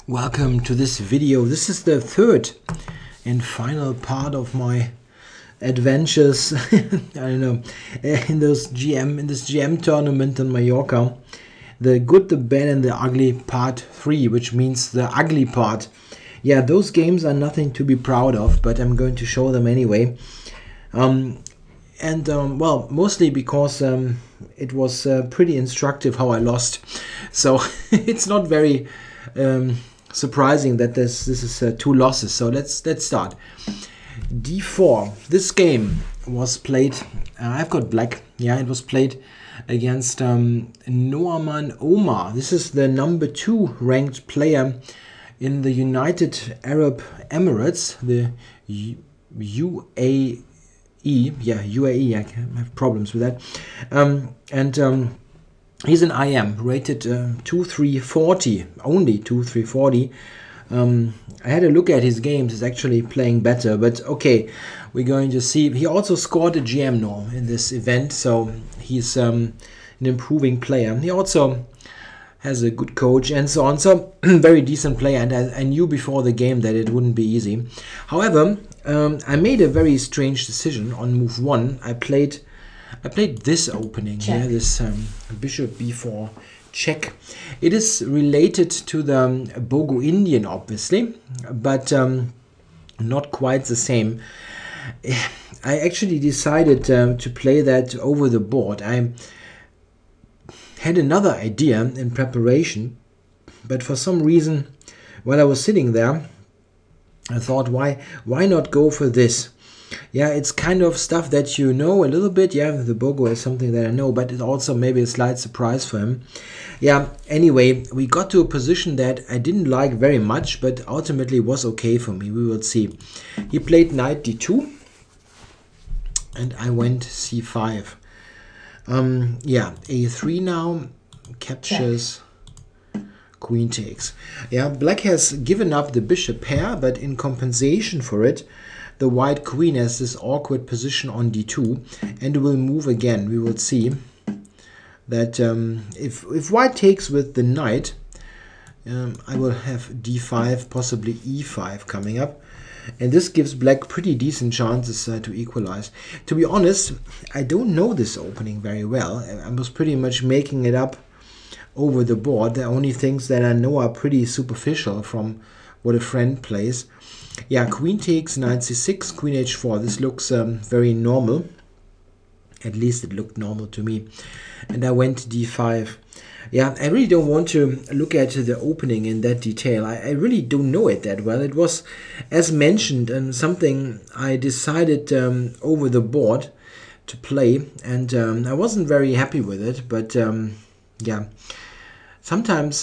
Welcome to this video. This is the third and final part of my adventures I don't know, in this GM tournament in Mallorca. The good, the bad and the ugly part 3, which means the ugly part. Yeah, those games are nothing to be proud of, but I'm going to show them anyway. Well, mostly because it was pretty instructive how I lost. So it's not very surprising that this is 2 losses. So let's start. D4. This game was played. I've got black. Yeah, it was played against Noaman Omar. This is the number 2 ranked player in the United Arab Emirates, the UAE. Yeah, UAE. I have problems with that. He's an IM rated 2-3-40, only 2-3-40. I had a look at his games. He's actually playing better, but okay, we're going to see. He also scored a GM norm in this event, so he's an improving player. He also has a good coach and so on, so very decent player, and I knew before the game that it wouldn't be easy. However, I made a very strange decision on move 1. I played this opening check. Here, this bishop b4 check. It is related to the Bogo Indian, obviously, but not quite the same. I actually decided to play that over the board. I had another idea in preparation, but for some reason, while I was sitting there, I thought, why not go for this? Yeah, it's kind of stuff that you know a little bit. Yeah, the Bogo is something that I know, but it's also maybe a slight surprise for him. Yeah, anyway, we got to a position that I didn't like very much, but ultimately was okay for me. We will see. He played knight d2, and I went c5. Yeah, a3 now, captures, queen takes. Yeah, black has given up the bishop pair, but in compensation for it, the white queen has this awkward position on d2 and will move again. We will see that if white takes with the knight, I will have d5, possibly e5 coming up. And this gives black pretty decent chances to equalize. To be honest, I don't know this opening very well. I was pretty much making it up over the board. The only things that I know are pretty superficial from what a friend plays. Yeah, queen takes, knight c6, queen h4. This looks very normal. At least it looked normal to me. And I went d5. Yeah, I really don't want to look at the opening in that detail. I really don't know it that well. It was, as mentioned, something I decided over the board to play. And I wasn't very happy with it. But yeah, sometimes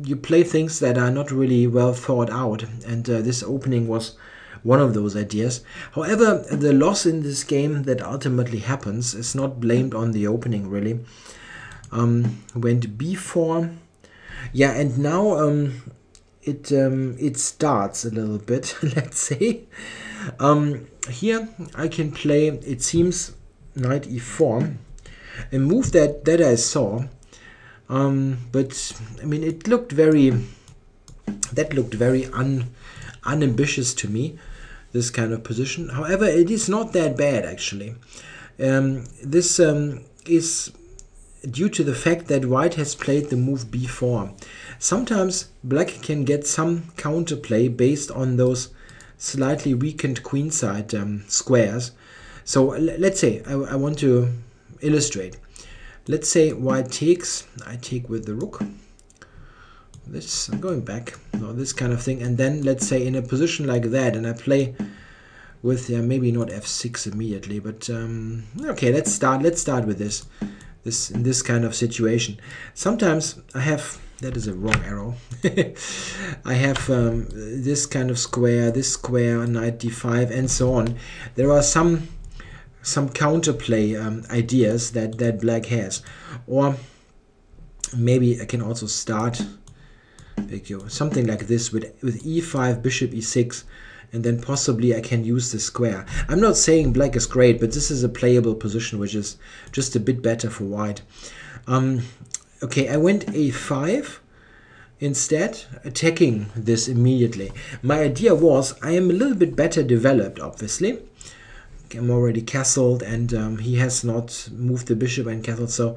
you play things that are not really well thought out. And this opening was one of those ideas. However, the loss in this game that ultimately happens is not blamed on the opening, really. Went b4. Yeah, and now it starts a little bit, let's say. Here I can play, it seems, knight e4, a move that I saw. But I mean, it looked very, unambitious to me, this kind of position. However, it is not that bad, actually. This is due to the fact that white has played the move b4. Sometimes black can get some counterplay based on those slightly weakened queenside squares. So let's say I want to illustrate. Let's say white takes, I take with the rook. This, I'm going back, so this kind of thing. And then let's say in a position like that, and I play with, maybe not f6 immediately, but okay, let's start with this. In this kind of situation. Sometimes I have, that is a wrong arrow. I have this kind of square, this square, knight d5, and so on. There are some counterplay ideas that black has. Or maybe I can also start something like this with e5, bishop e6, and then possibly I can use the square. I'm not saying black is great, but this is a playable position which is just a bit better for white. Okay, I went a5, instead attacking this immediately. My idea was, I am a little bit better developed, obviously. I'm already castled, and he has not moved the bishop and castled, so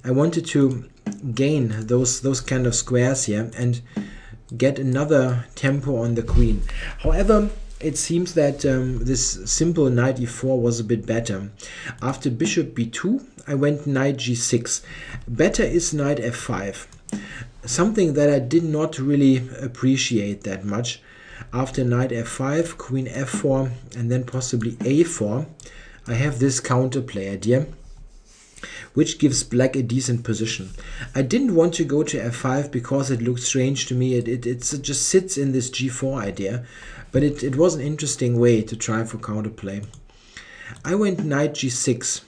I wanted to gain those kind of squares here and get another tempo on the queen. However, it seems that this simple knight e4 was a bit better. After bishop b2, I went knight g6. Better is knight f5. Something that I did not really appreciate that much. After knight f5, queen f4, and then possibly a4, I have this counterplay idea, which gives black a decent position. I didn't want to go to f5 because it looked strange to me. It just sits in this g4 idea, but it was an interesting way to try for counterplay. I went knight g6,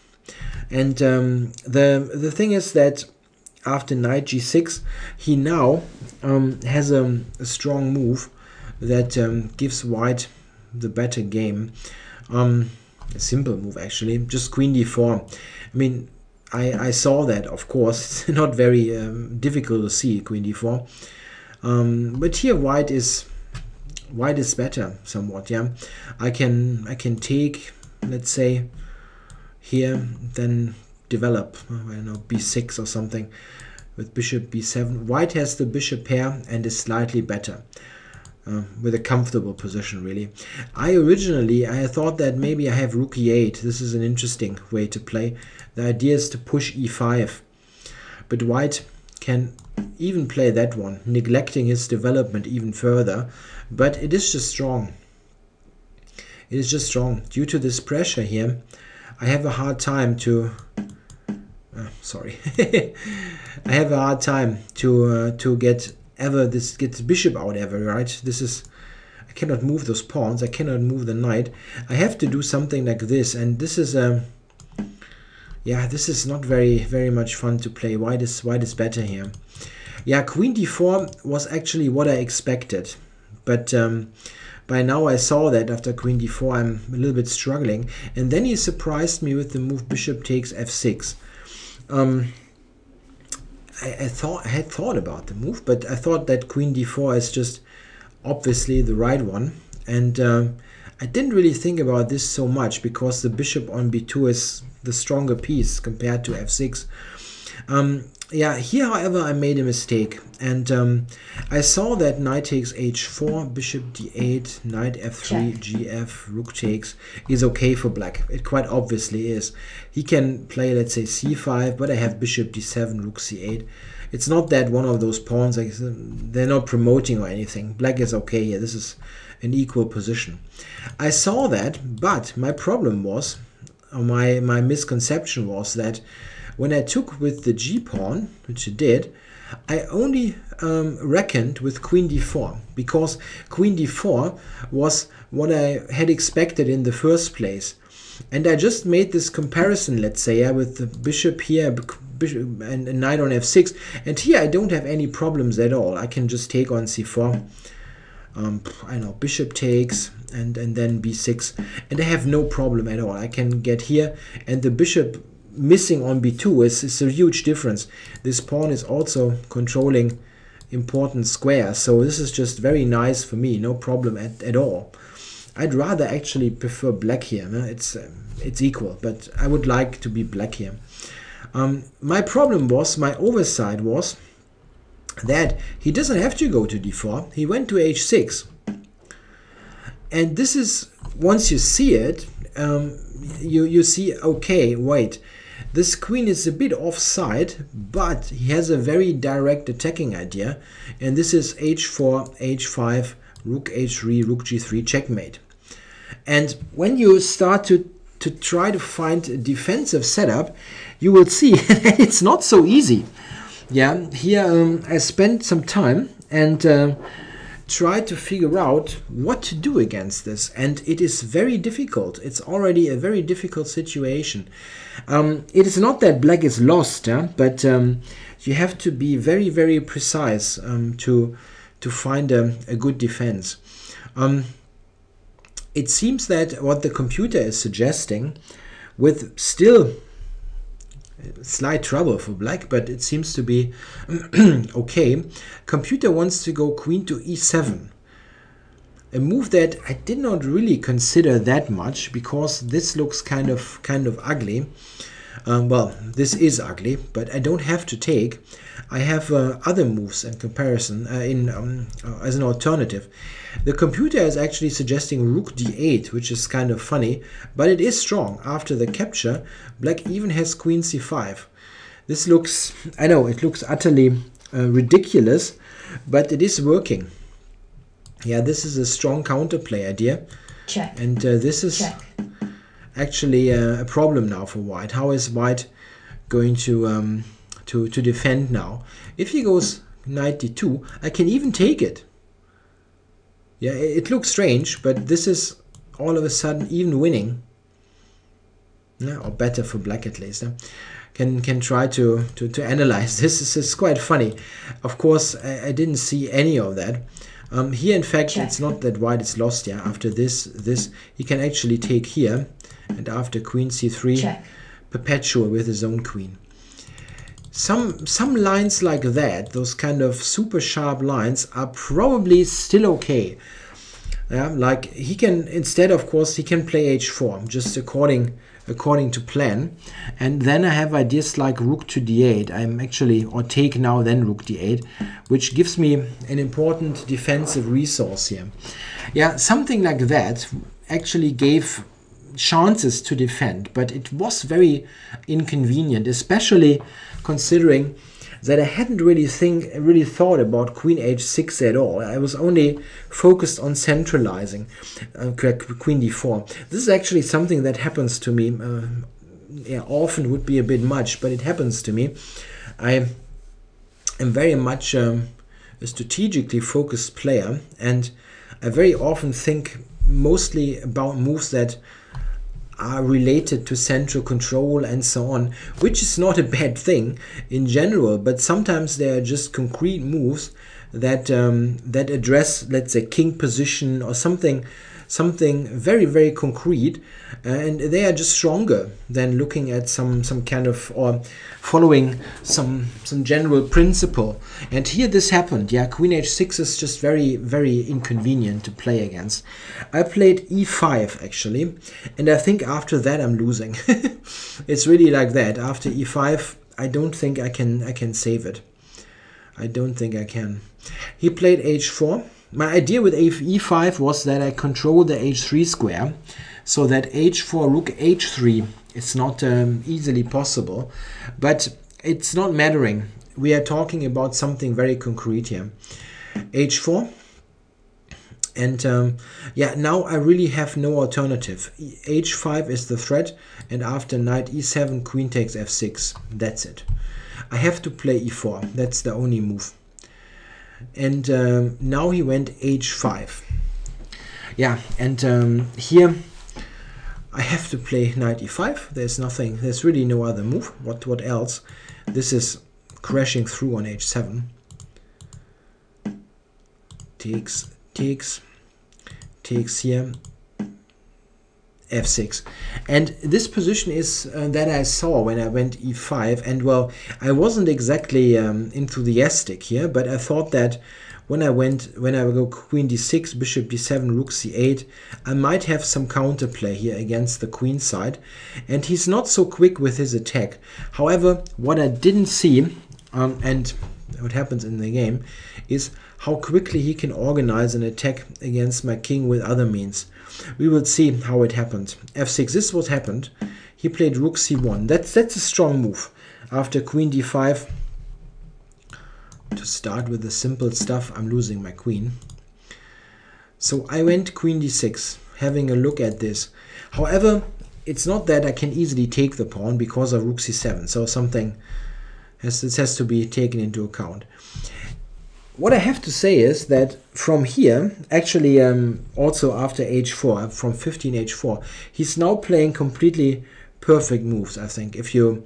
and the thing is that after knight g6, he now has a strong move that gives white the better game. A simple move, actually, just queen d4. I mean, I saw that, of course. It's not very difficult to see queen d4, but here white is better somewhat. Yeah, I can take, let's say, here, then develop, I don't know, b6 or something with bishop b7. White has the bishop pair and is slightly better. With a comfortable position, really. I thought that maybe I have rook e8. This is an interesting way to play. The idea is to push e5, but white can even play that one, neglecting his development even further, but it is just strong. It is just strong. Due to this pressure here, I have a hard time to I have a hard time to get the bishop out ever, right? I cannot move those pawns, I cannot move the knight. I have to do something like this, and this is this is not very much fun to play. White is better here. Yeah, queen d4 was actually what I expected, but by now I saw that after queen d4 I'm a little bit struggling, and then he surprised me with the move bishop takes f6. I had thought about the move, but I thought that queen d4 is just obviously the right one, and I didn't really think about this so much because the bishop on b2 is the stronger piece compared to f6. Yeah, here, however, I made a mistake, and I saw that knight takes h4, bishop d8, knight f3, gf, rook takes is okay for black. It quite obviously is. He can play, let's say, c5, but I have bishop d7, rook c8. It's not that one of those pawns, they're not promoting or anything. Black is okay here. This is an equal position. I saw that, but my problem was, or my misconception was that when I took with the g-pawn, which it did, I only reckoned with queen d4, because queen d4 was what I had expected in the first place. And I just made this comparison, let's say, with the bishop here bishop and knight on f6, and here I don't have any problems at all. I can just take on c4. I know, bishop takes, and then b6, and I have no problem at all. I can get here, and the bishop missing on b2 is a huge difference. This pawn is also controlling important squares, so this is just very nice for me, no problem at all. I'd rather actually prefer black here. It's equal, but I would like to be black here. My problem was, my oversight was that he doesn't have to go to d4. He went to h6. And this is, once you see it, you see, okay, wait, this queen is a bit offside, but he has a very direct attacking idea. And this is h4, h5, rook h3, rook g3, checkmate. And when you start to try to find a defensive setup, you will see that it's not so easy. Yeah, here I spent some time and tried to figure out what to do against this, and it is very difficult. It's already a very difficult situation. It is not that black is lost, but you have to be very precise to find a good defense. It seems that what the computer is suggesting, with still slight trouble for black, but it seems to be okay. Computer wants to go queen to e7. A move that I did not really consider that much, because this looks kind of ugly. Well, this is ugly, but I don't have to take. I have other moves in comparison as an alternative. The computer is actually suggesting rook d8, which is kind of funny, but it is strong. After the capture, black even has queen c5. This looks, I know, it looks utterly ridiculous, but it is working. Yeah, this is a strong counterplay idea. Check. And this is actually a problem now for white. How is white going to defend now? If he goes knight d2, I can even take it. Yeah, it looks strange, but this is all of a sudden even winning. Yeah, or better for black at least. Can try to analyze this. This is quite funny. Of course, I didn't see any of that. Here, in fact, it's not that white is lost. Yeah, after this he can actually take here, and after queen c3, perpetual with his own queen. Some lines like that, those kind of super sharp lines, are probably still okay. Yeah, like he can, instead, of course, he can play h4 just according to plan, and then I have ideas like rook to d8. I'm actually, or take now then rook d8, which gives me an important defensive resource here. Yeah, something like that actually gave chances to defend, but it was very inconvenient, especially considering that I hadn't really thought about queen h6 at all. I was only focused on centralizing queen d4. This is actually something that happens to me. Yeah, often would be a bit much, but it happens to me. I am very much a strategically focused player, and I very often think mostly about moves that are related to central control and so on, which is not a bad thing in general, but sometimes they are just concrete moves that that address, let's say, king position or something very, very concrete, and they are just stronger than looking at some kind of, or following some general principle. And here this happened. Yeah, queen h6 is just very, very inconvenient to play against. I played e5 actually, and I think after that I'm losing. It's really like that. After e5, I don't think I can save it. I don't think I can. He played h4. My idea with e5 was that I control the h3 square, so that h4 rook h3 is not easily possible, but it's not mattering. We are talking about something very concrete here. h4, and yeah, now I really have no alternative. h5 is the threat, and after knight e7, queen takes f6. That's it. I have to play e4. That's the only move. And now he went h5. Yeah, and here I have to play knight e5. There's really no other move. What else? This is crashing through on h7. Takes here, f6, and this position is that I saw when I went e5, and well, I wasn't exactly enthusiastic here, but I thought that when I go queen d6, bishop d7, rook c8, I might have some counterplay here against the queen side, and he's not so quick with his attack. However, what I didn't see, and what happens in the game, is how quickly he can organize an attack against my king with other means. We will see how it happened. f6, this is what happened. He played rook c1. That's a strong move. After queen d5, to start with the simple stuff, I'm losing my queen. So I went queen d6, having a look at this. However, it's not that I can easily take the pawn because of rook c7. So this has to be taken into account. What I have to say is that from here, actually also after h4, from 15 h4, he's now playing completely perfect moves, I think. If you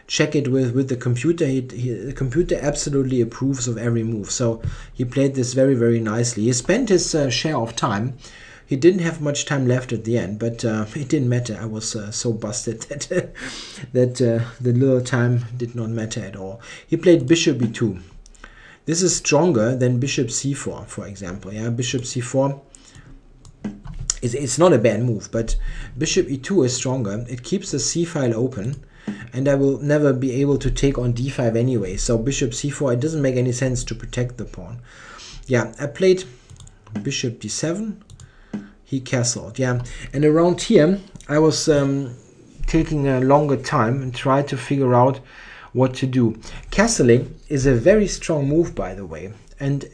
check it with the computer, the computer absolutely approves of every move. So he played this very, very nicely. He spent his share of time He didn't have much time left at the end, but it didn't matter. I was so busted that the little time did not matter at all. He played bishop e2. This is stronger than bishop c4, for example. Yeah, bishop c4 it's not a bad move, but bishop e2 is stronger. It keeps the c file open, and I will never be able to take on d5 anyway. So bishop c4, it doesn't make any sense to protect the pawn. Yeah, I played bishop d7. He castled. Yeah, and around here I was taking a longer time and tried to figure out what to do. Castling is a very strong move, by the way. And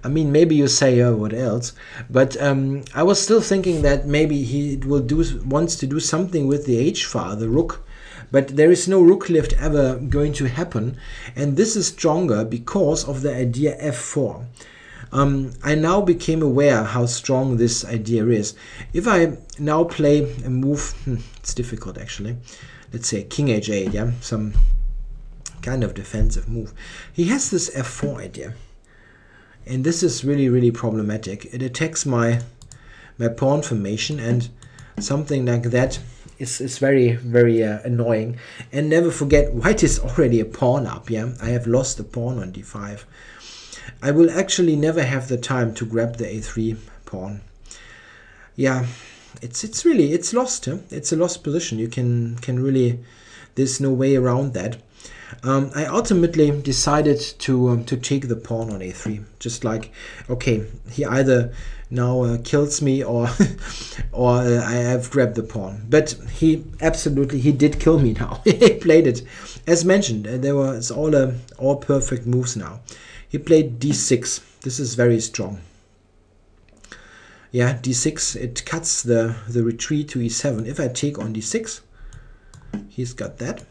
I mean, maybe you say, oh, what else? But I was still thinking that maybe he wants to do something with the h-file, the rook. But there is no rook lift ever going to happen. And this is stronger because of the idea f4. I now became aware how strong this idea is. If I now play a move, it's difficult actually. Let's say king h8, yeah, some kind of defensive move. He has this f4 idea. And this is really, really problematic. It attacks my pawn formation, and something like that is very, very annoying. And never forget, white is already a pawn up. Yeah, I have lost the pawn on d5. I will actually never have the time to grab the a3 pawn. Yeah, it's lost. Huh? It's a lost position. You can really, there's no way around that. I ultimately decided to take the pawn on a3. Just like, okay, he either now kills me or or I have grabbed the pawn. But he did kill me now. He played it. As mentioned, there was all perfect moves now. He played d6. This is very strong. Yeah, d6, it cuts the retreat to e7. If I take on d6, he's got that.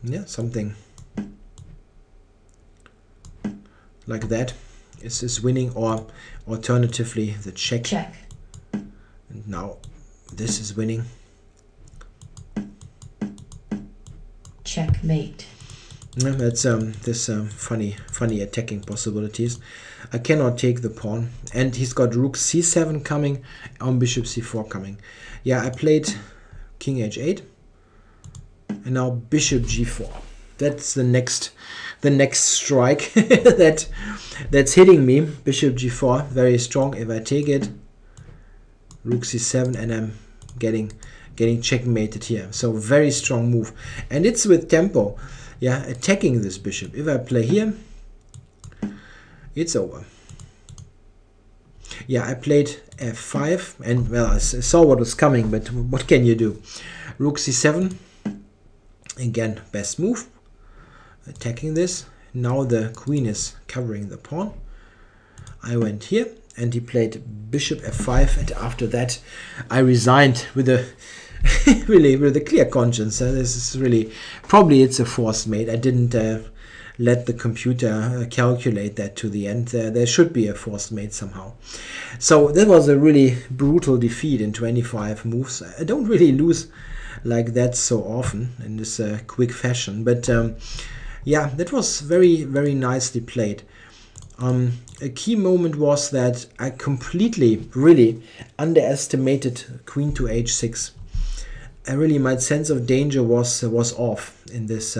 Yeah, something like that is winning, or alternatively the check. And now this is winning. Checkmate. Yeah, that's this funny attacking possibilities. I cannot take the pawn, and he's got rook c7 coming, on bishop c4 coming. Yeah, I played king h8. And now bishop g4. That's the next strike that's hitting me. Bishop g4, very strong. If I take it, rook c7, and I'm getting checkmated here. So very strong move, and it's with tempo. Yeah, attacking this bishop. If I play here, it's over. Yeah, I played f5, and well, I saw what was coming, but what can you do? Rook c7. Again, best move. Attacking this. Now the queen is covering the pawn. I went here, and he played bishop f5, and after that I resigned with a really with a clear conscience. This is really, probably it's a forced mate. I didn't let the computer calculate that to the end. There should be a forced mate somehow. So that was a really brutal defeat in 25 moves. I don't really lose like that so often in this quick fashion, but yeah, that was very, very nicely played. A key moment was that I completely really underestimated queen to h6. My sense of danger was off in this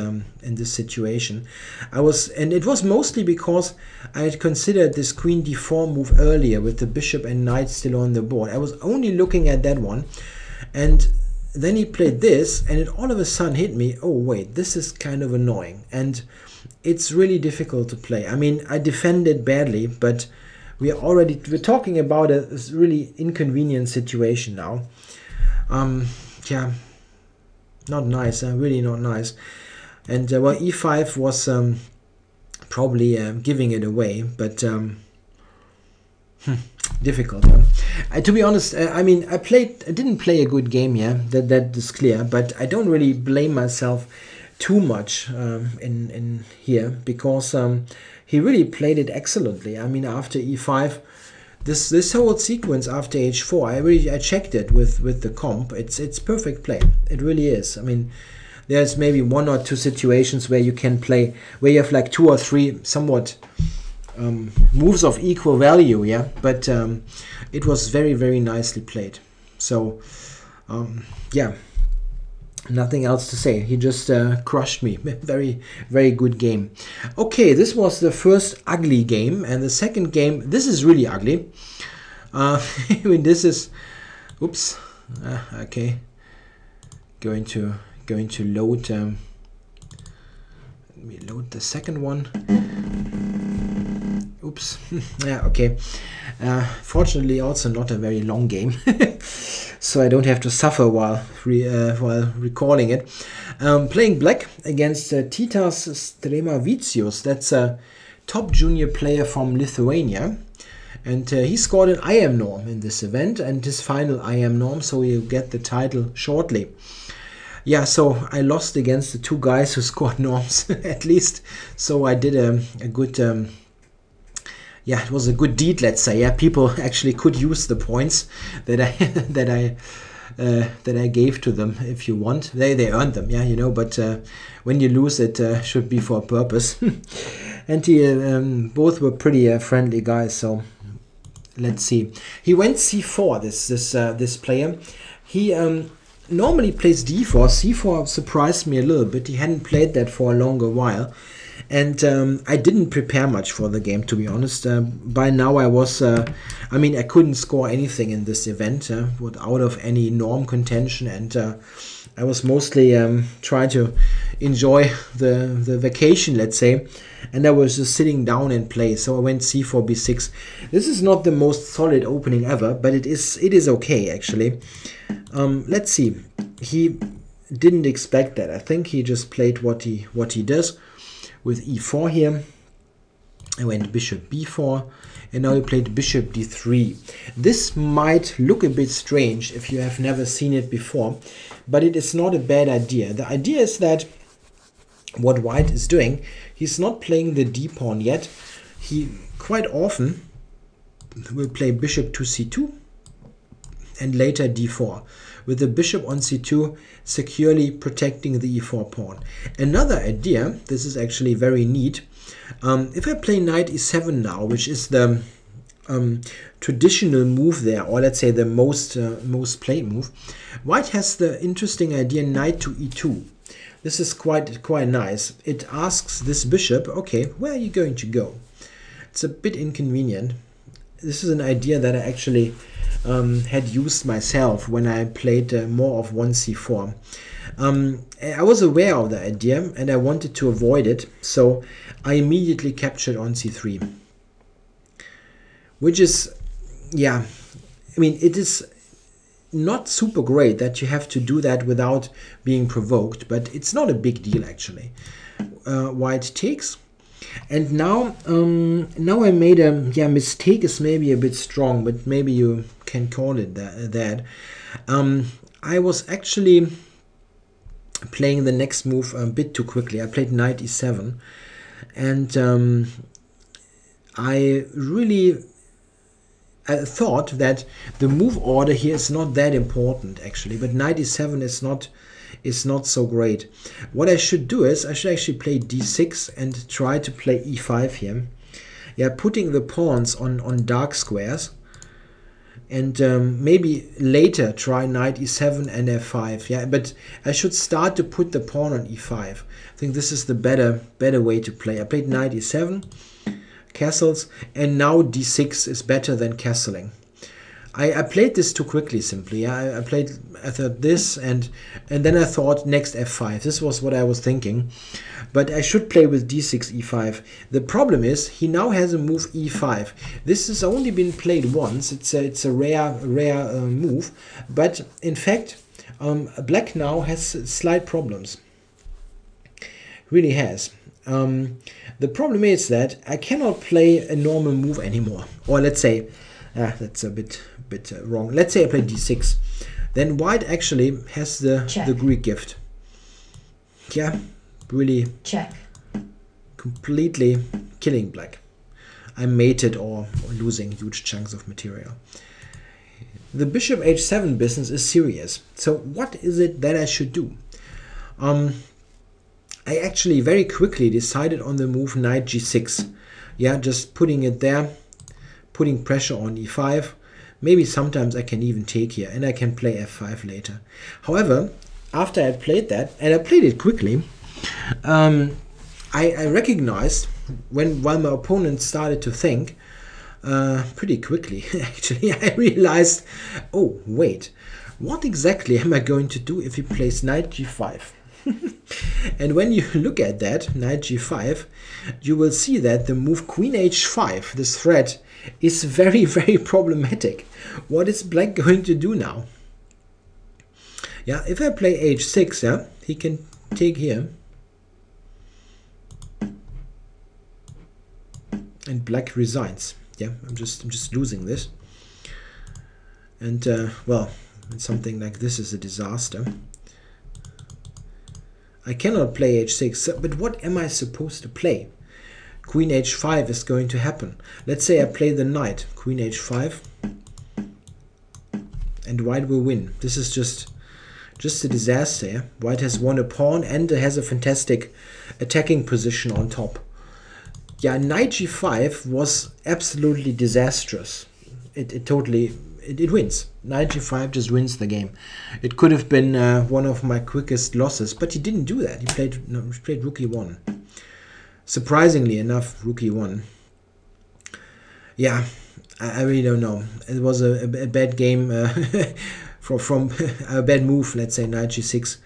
situation. And it was mostly because I had considered this queen d4 move earlier with the bishop and knight still on the board. I was only looking at that one, and then he played this, and it all of a sudden hit me, oh wait, this is kind of annoying, and it's really difficult to play. I mean, I defended badly, but we're talking about a really inconvenient situation now. Yeah, not nice, really not nice. And well, e5 was probably giving it away, but difficult. To be honest, I mean, I didn't play a good game here. That is clear. But I don't really blame myself too much in here, because he really played it excellently. I mean, after e5, this whole sequence after h4, I checked it with the comp. It's perfect play. It really is. I mean, there's maybe one or two situations where you can play, where you have like two or three somewhat moves of equal value, yeah, but it was very, very nicely played. So yeah, nothing else to say. He just crushed me. Very, very good game. Okay, this was the first ugly game, and the second game, this is really ugly. I mean, this is, oops, okay, going to load. Let me load the second one. Oops. Yeah, okay. Fortunately, also not a very long game, so I don't have to suffer while recording it. Playing black against Titas Stremavicius. That's a top junior player from Lithuania, and he scored an IM norm in this event, and his final IM norm, so he'll get the title shortly. Yeah, so I lost against the two guys who scored norms at least. So I did a good, yeah, it was a good deed, let's say. Yeah, people actually could use the points that I that I gave to them. If you want, they earned them, yeah, you know. But when you lose, it should be for a purpose. And he, both were pretty friendly guys. So let's see. He went c4. This player. He normally plays d4. c4 surprised me a little bit. He hadn't played that for a longer while, and I didn't prepare much for the game, to be honest. By now I was, I mean, I couldn't score anything in this event without of any norm contention, and I was mostly trying to enjoy the vacation, let's say, and I was just sitting down and play. So I went c4 b6. This is not the most solid opening ever, but it is okay actually. Let's see. He didn't expect that. I think he just played what he does with e4 here. I went bishop b4, and now he played bishop d3. This might look a bit strange if you have never seen it before, but it is not a bad idea. The idea is that what white is doing, he's not playing the d pawn yet. He quite often will play bishop to c2 and later d4, with the bishop on c2 securely protecting the e4 pawn. Another idea, this is actually very neat, if I play knight e7 now, which is the traditional move there, or let's say the most played move, white has the interesting idea knight to e2. This is quite nice. It asks this bishop, okay, where are you going to go? It's a bit inconvenient. This is an idea that I actually had used myself when I played more of 1c4. I was aware of the idea and I wanted to avoid it, so I immediately captured on c3. Which is, yeah, I mean, it is not super great that you have to do that without being provoked, but it's not a big deal actually. White takes. And now, I made a mistake is maybe a bit strong, but maybe you can call it that. I was actually playing the next move a bit too quickly. I played knight e7, and I thought that the move order here is not that important actually, but knight e7 is not so great. What I should do is I should actually play d6 and try to play e5 here. Yeah, putting the pawns on dark squares, and maybe later try knight e7 and f5. Yeah, but I should start to put the pawn on e5. I think this is the better way to play. I played knight e7, castles, and now d6 is better than castling. I played this too quickly simply. Yeah? I thought this, and then I thought next f5. This was what I was thinking. But I should play with d6, e5. The problem is he now has a move e5. This has only been played once. It's a rare move. But in fact, black now has slight problems. Really has. The problem is that I cannot play a normal move anymore. Or let's say, that's a bit wrong. Let's say I play d6. Then white actually has the Greek gift. Yeah, really check. Completely killing black. I'm mated or losing huge chunks of material. The bishop h7 business is serious. So what is it that I should do? I actually very quickly decided on the move knight g6. Yeah, just putting it there, putting pressure on e5. Maybe sometimes I can even take here and I can play f5 later. However, after I played that, and I played it quickly, I recognized while my opponent started to think, pretty quickly actually, I realized, oh wait, what exactly am I going to do if he plays knight g5? And when you look at that, knight g5, you will see that the move queen h5, this threat, is very, very problematic. What is black going to do now? Yeah, if I play h6, yeah, he can take here. And black resigns. Yeah, I'm just losing this. And well, something like this is a disaster. I cannot play h6, but what am I supposed to play? Queen h5 is going to happen. Let's say I play the knight, queen h5, and white will win. This is just a disaster. Yeah? White has won a pawn and has a fantastic attacking position on top. Yeah, knight g5 was absolutely disastrous. It totally wins. Knight g5 just wins the game. It could have been one of my quickest losses, but he didn't do that. He played rook e1. Surprisingly enough, rook e1. Yeah, I really don't know. It was a bad game from a bad move. Let's say knight g6,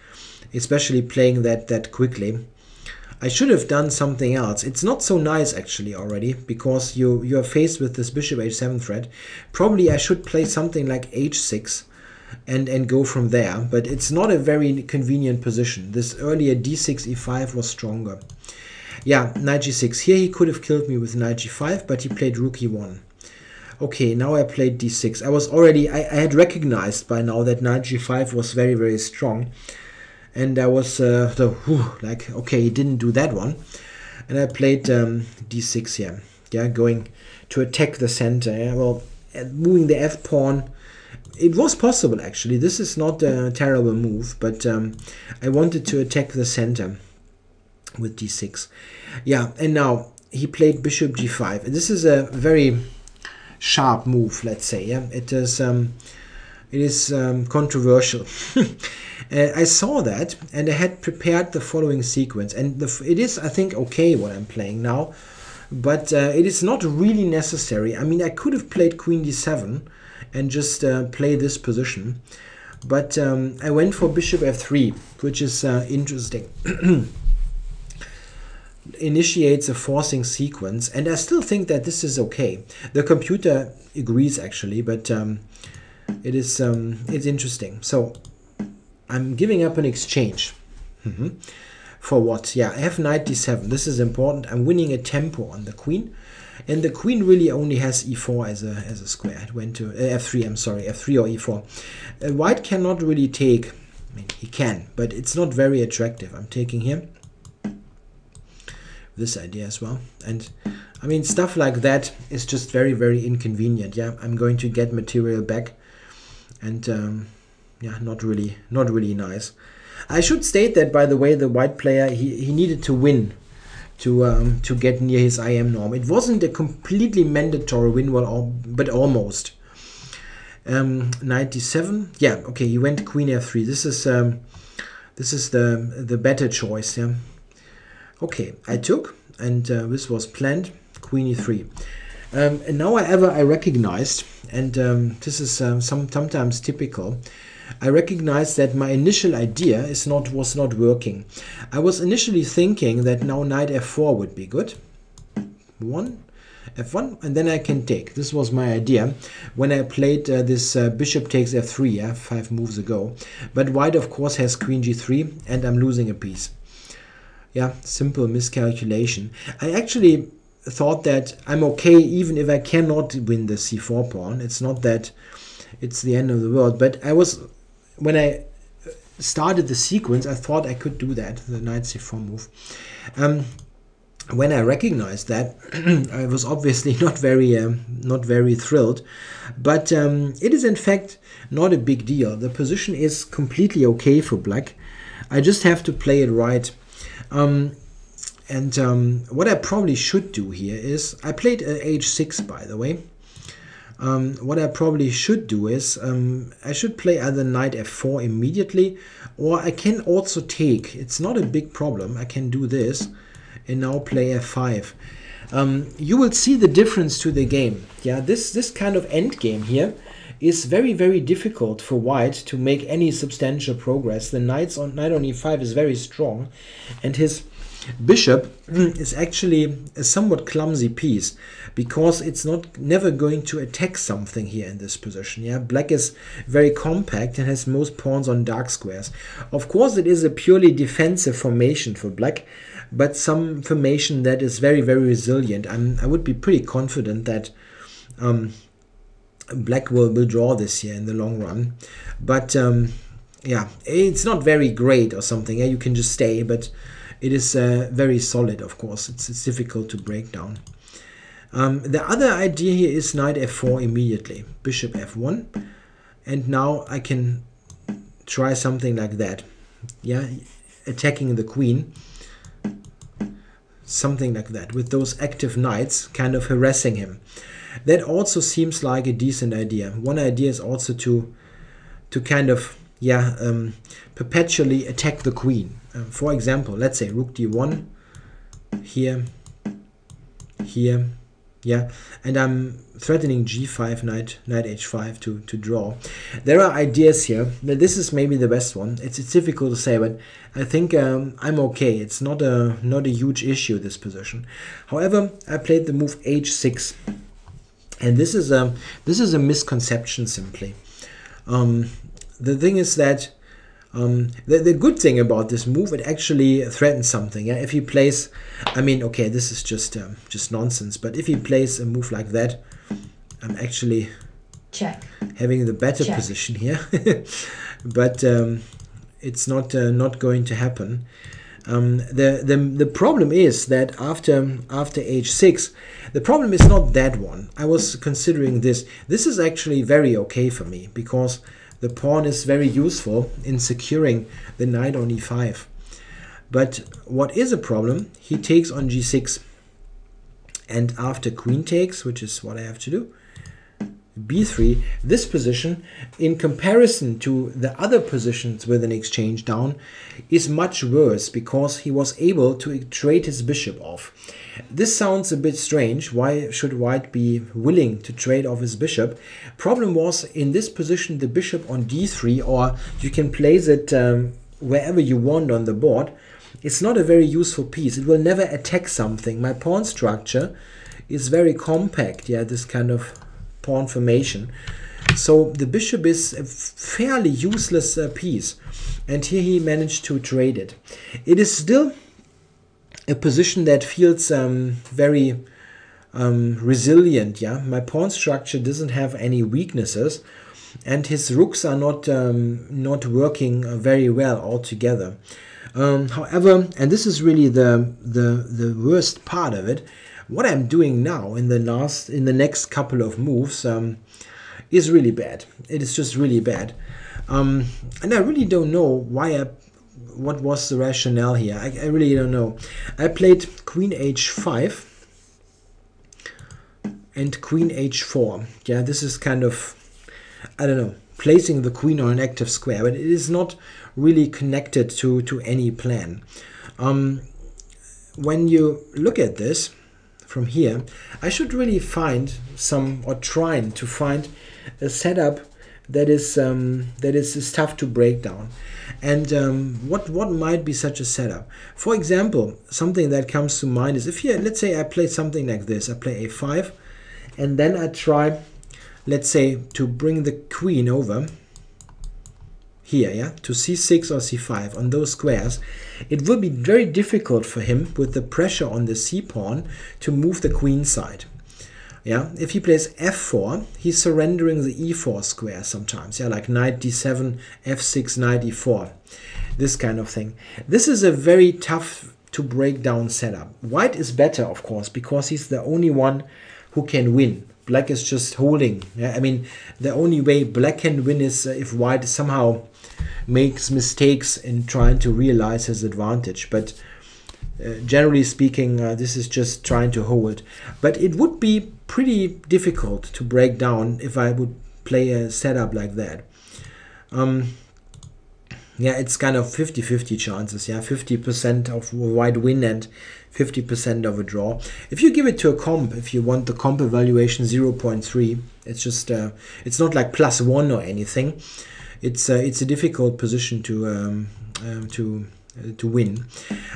especially playing that quickly. I should have done something else. It's not so nice actually already, because you are faced with this bishop h7 threat. Probably I should play something like h6 and go from there, but it's not a very convenient position. This earlier d6 e5 was stronger. Yeah, knight g6. Here he could have killed me with knight g5, but he played rook e1. Okay, now I played d6. I had recognized by now that knight g5 was very, very strong. And I was like, okay, he didn't do that one. And I played d6 here. Yeah, going to attack the center. Yeah? Well, moving the f pawn. It was possible actually. This is not a terrible move, but I wanted to attack the center with d6. Yeah, and now he played bishop g5. This is a very sharp move, let's say. Yeah, it is controversial. I saw that and I had prepared the following sequence, and it is, I think, okay what I'm playing now, but it is not really necessary. I mean, I could have played queen d7 and just play this position, but I went for bishop f3, which is interesting. Initiates a forcing sequence, and I still think that this is okay. The computer agrees actually, but it's interesting. So I'm giving up an exchange. For what? Yeah, I have knight d7. This is important. I'm winning a tempo on the queen, and the queen really only has e4 as a square. It went to f3. I'm sorry, f3 or e4. White cannot really take. I mean, he can, but it's not very attractive. I'm taking here. This idea as well, and I mean, stuff like that is just very, very inconvenient. Yeah, I'm going to get material back, and yeah, not really nice. I should state that, by the way, the white player, he needed to win to get near his IM norm. It wasn't a completely mandatory win, well, but almost. Knight d7. Yeah, okay, he went queen f3. This is the better choice. Yeah. Okay, I took, and this was planned, queen e3. And now I recognized, and this is sometimes typical, I recognized that my initial idea was not working. I was initially thinking that now knight f4 would be good. F1, and then I can take. This was my idea when I played this bishop takes f3, yeah, 5 moves ago. But white, of course, has queen g3, and I'm losing a piece. Yeah, simple miscalculation. I actually thought that I'm okay even if I cannot win the c4 pawn. It's not that it's the end of the world, but when I started the sequence, I thought I could do that, the knight c4 move. When I recognized that, I was obviously not very thrilled, but it is in fact not a big deal. The position is completely okay for black. I just have to play it right. And what I probably should do here is, I played h6 by the way. What I probably should do is, I should play either knight f4 immediately, or I can also take, it's not a big problem, I can do this and now play f5. You will see the difference to the game. Yeah, this kind of end game here is very, very difficult for white to make any substantial progress. The knight on e5 is very strong, and his bishop is actually a somewhat clumsy piece, because it's never going to attack something here in this position. Yeah, black is very compact and has most pawns on dark squares. Of course, it is a purely defensive formation for black, but some formation that is very, very resilient. I would be pretty confident that black will draw this here in the long run. But yeah, it's not very great or something. Yeah, you can just stay, but it is very solid, of course. It's difficult to break down. The other idea here is knight f4 immediately, bishop f1, and now I can try something like that. Yeah, attacking the queen, something like that, with those active knights kind of harassing him. That also seems like a decent idea. One idea is also to kind of, yeah, perpetually attack the queen. For example, let's say rook d1 here, here, yeah, and I'm threatening g5, knight h5 to draw. There are ideas here, but this is maybe the best one. It's difficult to say, but I think I'm okay. It's not a huge issue, this position. However, I played the move h6, and this is a misconception simply. The thing is that the good thing about this move, it actually threatens something. Yeah, if he plays, I mean, okay, this is just nonsense. But if he plays a move like that, I'm actually having the better position here. But it's not going to happen. The problem is that after h6, the problem is not that one. I was considering this. This is actually very okay for me, because the pawn is very useful in securing the knight on e5. But what is a problem, he takes on g6. And after queen takes, which is what I have to do, b3, this position, in comparison to the other positions with an exchange down, is much worse, because he was able to trade his bishop off. This sounds a bit strange. Why should white be willing to trade off his bishop? Problem was, in this position, the bishop on d3, or you can place it wherever you want on the board, it's not a very useful piece. It will never attack something. My pawn structure is very compact, yeah, this kind of pawn formation. So the bishop is a fairly useless piece, and here he managed to trade it. It is still a position that feels very resilient. Yeah, my pawn structure doesn't have any weaknesses, and his rooks are not working very well altogether. However, and this is really the worst part of it, what I'm doing now in the next couple of moves is really bad. It is just really bad, and I really don't know what was the rationale here. I really don't know. I played queen h5 and queen h4. Yeah, this is kind of, I don't know, placing the queen on an active square, but it is not really connected to any plan. When you look at this from here, I should really find trying to find a setup that is tough to break down. And what might be such a setup? For example, something that comes to mind is, if here, let's say I play something like this. I play a5, and then I try, let's say, to bring the queen over here, yeah, to c6 or c5 on those squares. It will be very difficult for him, with the pressure on the c pawn, to move the queen side. Yeah, if he plays f4, he's surrendering the e4 square sometimes. Yeah, like knight d7, f6, knight e4, this kind of thing. This is a very tough to break down setup. White is better, of course, because he's the only one who can win. Black is just holding. Yeah, I mean, the only way black can win is if white somehow makes mistakes in trying to realize his advantage. But generally speaking, this is just trying to hold. But it would be pretty difficult to break down if I would play a setup like that. Yeah, it's kind of 50-50 chances. Yeah, 50% of a white win and 50% of a draw. If you give it to a comp, if you want the comp evaluation 0.3, it's just it's not like +1 or anything. It's a difficult position to win.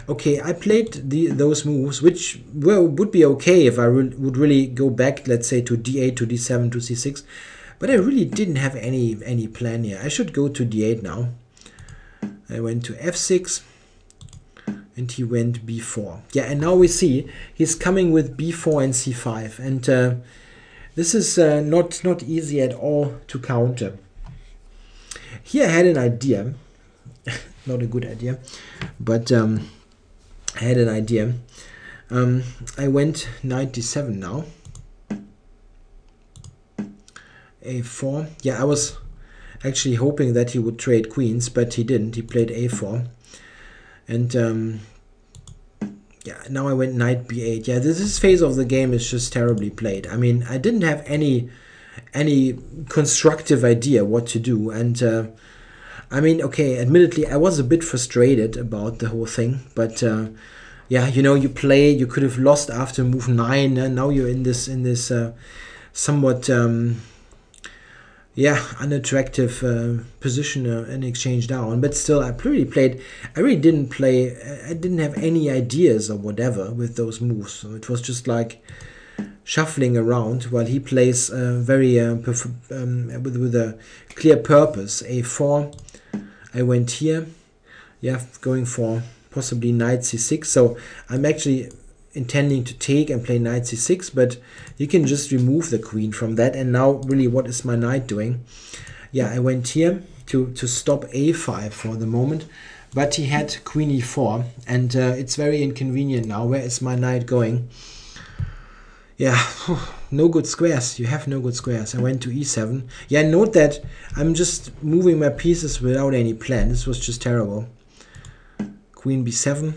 Okay, I played those moves, which would be okay if I would really go back, let's say, to d8, to d7, to c6. But I really didn't have any plan here. I should go to d8 now. I went to f6 and he went b4. Yeah, and now we see he's coming with b4 and c5, and this is not easy at all to counter. Here I had an idea, not a good idea, but I had an idea. I went knight d7 now. a4. Yeah, I was actually hoping that he would trade queens, but he didn't. He played a4. And yeah, now I went knight b8. Yeah, this phase of the game is just terribly played. I mean, I didn't have any constructive idea what to do. And I mean, okay, admittedly, I was a bit frustrated about the whole thing. But yeah, you know, you could have lost after move 9. And now you're in this somewhat... yeah, unattractive position and exchange down, but still I really didn't have any ideas or whatever with those moves, so it was just like shuffling around while he plays very with a clear purpose. a4, I went here, yeah, going for possibly knight c6, so I'm actually intending to take and play knight c6, but you can just remove the queen from that. And now really, what is my knight doing? Yeah, I went here to stop a5 for the moment, but he had queen e4, and it's very inconvenient now. Where is my knight going? Yeah, no good squares. You have no good squares. I went to e7. Yeah, note that I'm just moving my pieces without any plan. This was just terrible. Queen b7.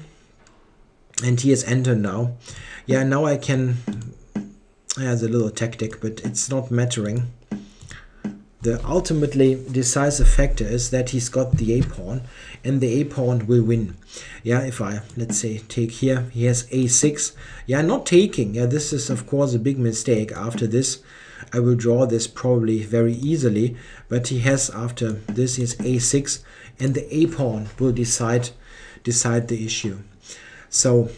And he has entered now. Yeah, now I can... Yeah, it's a little tactic, but it's not mattering. The ultimately decisive factor is that he's got the a-pawn, and the a-pawn will win. Yeah, if I, let's say, take here, he has a6. Yeah, not taking. Yeah, this is, of course, a big mistake. After this, I will draw this probably very easily, but he has, after this, he has a6, and the a-pawn will decide the issue. So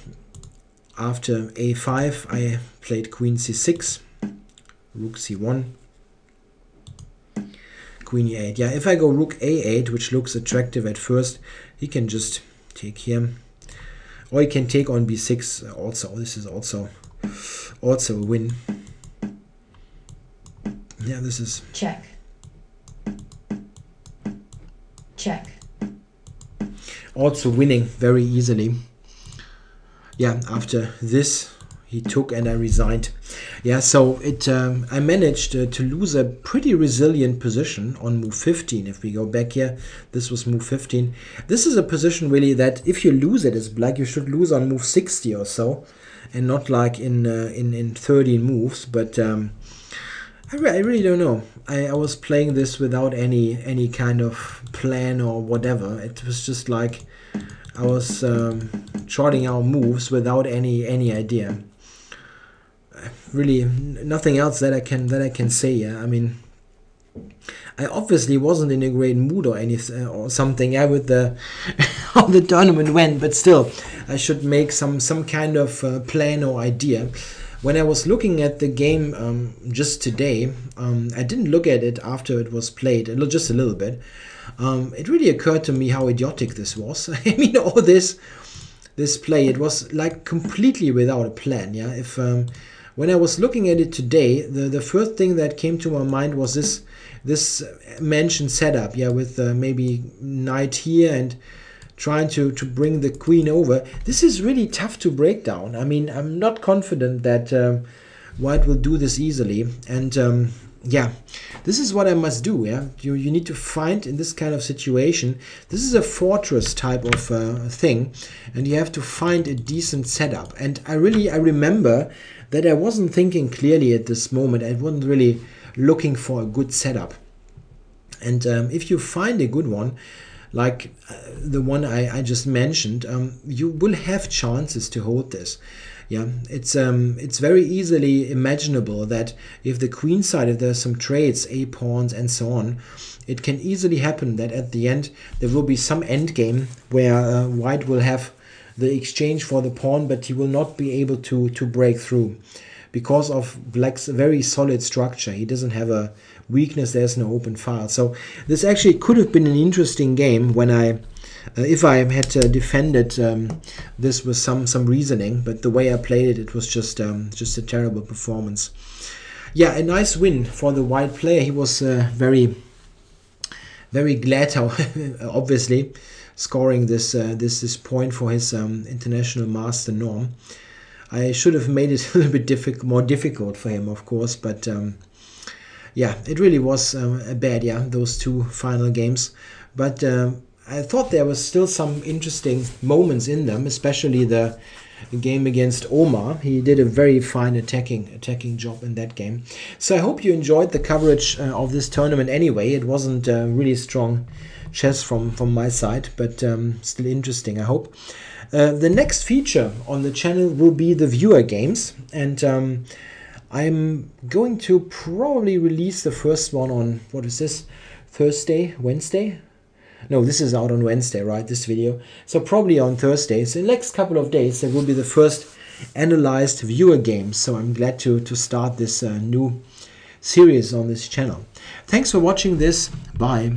after a5, I played queen c6, rook c1, queen e8. Yeah, if I go rook a8, which looks attractive at first, he can just take here. Or he can take on b6 also. This is also a win. Yeah, this is... Check. Check. Also winning very easily. Yeah, after this, he took and I resigned. Yeah, so I managed to lose a pretty resilient position on move 15. If we go back here, this was move 15. This is a position really that if you lose it as black, you should lose on move 60 or so, and not like in 13 moves. But I really don't know. I was playing this without any kind of plan or whatever. It was just like I was charting out moves without any idea. Really, nothing else that I can say. Yeah, I mean, I obviously wasn't in a great mood or anything or something. Yeah, with the how the tournament went, but still, I should make some kind of plan or idea. When I was looking at the game just today, I didn't look at it after it was played, just a little bit. It really occurred to me how idiotic this was. I mean, all this play, it was like completely without a plan. Yeah, if when I was looking at it today, the first thing that came to my mind was this mentioned setup. Yeah, with maybe knight here and trying to bring the queen over. This is really tough to break down. I mean, I'm not confident that White will do this easily. And yeah, this is what I must do. Yeah, you need to find in this kind of situation. This is a fortress type of thing, and you have to find a decent setup. And I remember that I wasn't thinking clearly at this moment. I wasn't really looking for a good setup. And if you find a good one, like the one I just mentioned, you will have chances to hold this. Yeah, it's very easily imaginable that if the queen side, if there's some trades, a pawns and so on, it can easily happen that at the end there will be some end game where white will have the exchange for the pawn, but he will not be able to break through because of black's very solid structure. He doesn't have a weakness, there's no open file. So this actually could have been an interesting game when if I had defended this with some reasoning, but the way I played it, it was just a terrible performance. Yeah, a nice win for the white player. He was very glad, how obviously, scoring this point for his international master norm. I should have made it a little bit more difficult for him, of course, but yeah, it really was bad, yeah, those two final games. But I thought there was still some interesting moments in them, especially the game against Omar. He did a very fine attacking job in that game. So I hope you enjoyed the coverage of this tournament anyway. It wasn't really strong chess from my side, but still interesting, I hope. The next feature on the channel will be the viewer games, and I'm going to probably release the first one on, what is this, Wednesday? No, this is out on Wednesday, right, this video. So probably on Thursday. So in the next couple of days, there will be the first analyzed viewer games. So I'm glad to start this new series on this channel. Thanks for watching this. Bye.